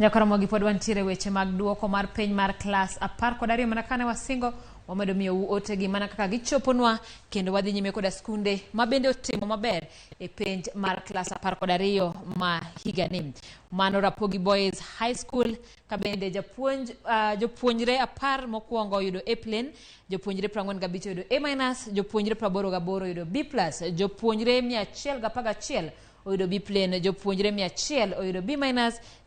Ramogi pod wantiere weche mag duoko mar piny mar klas 12 mana kane wasingo wamedo miyo otegi mana kaka gichoponwa kendo wadhi nyime koda skunde mabende otimo maber e penj mar klas 12 ma higani. Mano Ramogi Boys High School kabende jopuonjre 10 mokwongo oyudo A plane, jopuonjre 45 oyudo A-, jopuonjre 88 oyudo B+, jopuonjre 111 oyudo B plane, jopuonjre 100 oyudo B-,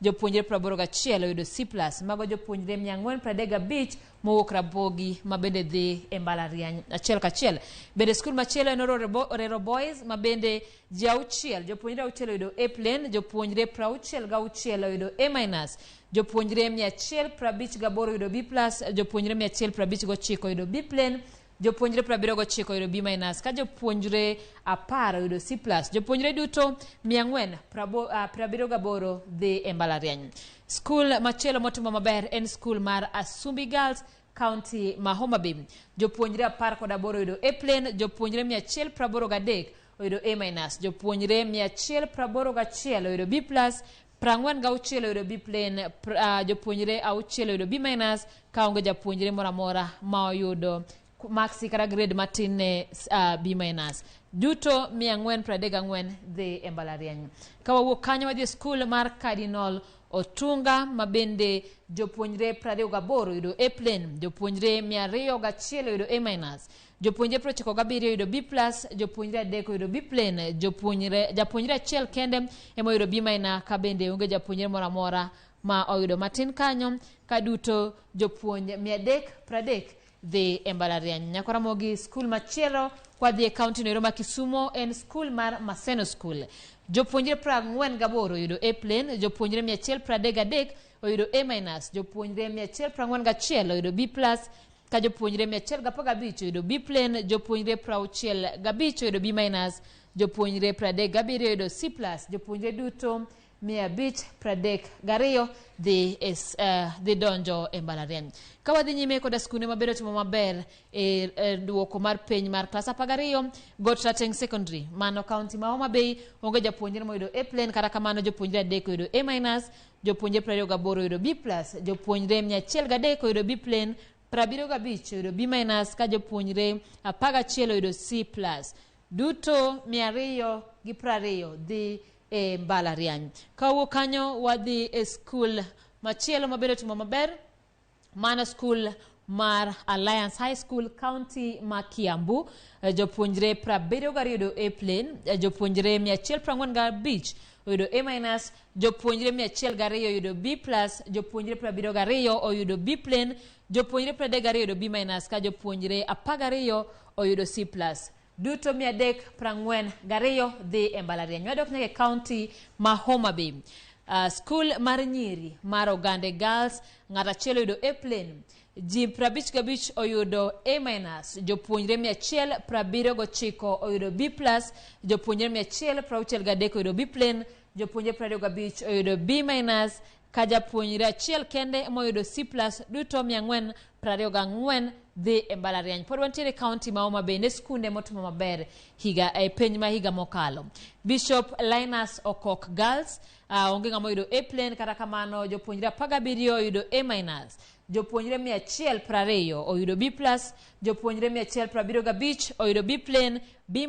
jopuonjre 81 oyudo C+. Mago jopuonjre 435 mowuok Ramogi mabende dhi e mbalariany achiel kachiel. Bende skul machielo en ORERO Boys mabende ji 6, jopuonjre 6 oyudo A plane, jopuonjre 66 oyudo A-, jopuonjre 158 oyudo B+, jopuonjre 159 oyudo B plane, jopuonjre 79 oyudo B-, ka jopuonjre 10 oyudo C+. Jopuonjre duto 478 dhi e mbalariany. Skul machielo motimo maber en skul mar Asumbi Girls County ma HOMA-BAY. Jopuonjre 18 oyudo A plane, jopuonjre 183 oyudo A-, jopuonjre 181 oyudo B+, 46 oyudo B plane, jopuonjre 6 oyudo B-, ka onge japuonjre moro amora ma oyudo maxi kata grade matin ne B-. Duto 434 dhi e mbalariany. Ka wawuok kanyo wadhi e skul mar Cardinal Otunga mabende jopuonjre 28 oyudo A plane, jopuonjre 201 oyudo A-, jopuonjre 97 oyudo B+, jopuonjre 3 oyudo B plane, japuonjre achiel kende ema oyudo B-, ka bende onge japuonjre moro amora ma oyudo matin kanyo, ka duto jopuonj 330 dhi e mbalariany. Nyako Ramogi skul machielo kwadhi e kaunti no ma Kisumo en skul mar Maseno School. Jopuonjre 48 oyudo A plane, jopuonjre 133 oyudo A-, jopuonjre 141 oyudo B+, ka jopuonjre 115 oyudo B plane, jopuonjre 65 oyudo B-, jopuonjre 37 oyudo C+, jopuonjre duto 532 dhi donjo e mbalariany. Ka wadhi nyime koda skunde mabedo timo maber e duoko mar piny mar klas 12, Got Rateng Secondary mano kaunti ma HOMA-BAY onge japuonjre moyudo A plane, kata kamano jopuonjre 3 oyudo A-, jopuonjre 28 oyudo B+, jopuonjre 103 oyudo B plane, 75 oyudo B-, ka jopuonjre 11 oyudo C+. Duto 220 dhi e mbalariany. Ka wuok kanyo wadhi e skul machielo mabedo timo maber, mano skul mar Alliance High School County ma KIAMBU. Jopuonjre 72 oyudo A plane, jopuonjre 145 oyudo A-, jopuonjre 102 oyudo B+, jopuonjre 72 oyudo B plane, jopuonjre 32 oyudo B-, ka jopuonjre 12 oyudo C+. Duto 342 dhi e mbalariany. Wadok nyaka kaunti ma HOMA-BAY. Skul mar nyiri mar OGANDE Girls ng'at achiel oyudo A plane, ji 55 oyudo A-, jopuonjre 179 oyudo B+, jopuonjre 163 oyudo B plane, jopuonjre 25 oyudo B-, ka japuonjre achiel kende moyudo C+. Duto 424 dhi e mbalariany. Pod wantiere kaunti ma HOMA-BAY ne skunde motimo maber penj ma higa mokalo. Bishop LINUS OKOK Girls onge ng'ama oyudo A plane, kata kamano jopuonjre 17 oyudo A-, jopuonjre 120 oyudo B+, jopuonjre 175 oyudo B plane, B-,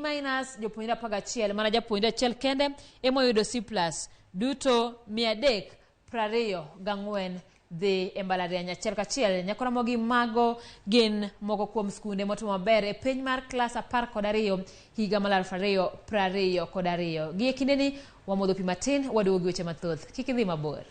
jopuonjre 11 mana japuonjre achiel kende ema oyudo C+. Duto 324 dhi e mbalariany achiel kachiel. Nyako Ramogi mago gin moko kuom skunde motimo maber e piny mar klas 12 higa mar 2022. Gi e kindeni wamodho pi matin, waduogo gi weche mathoth. Kik idhi mabor.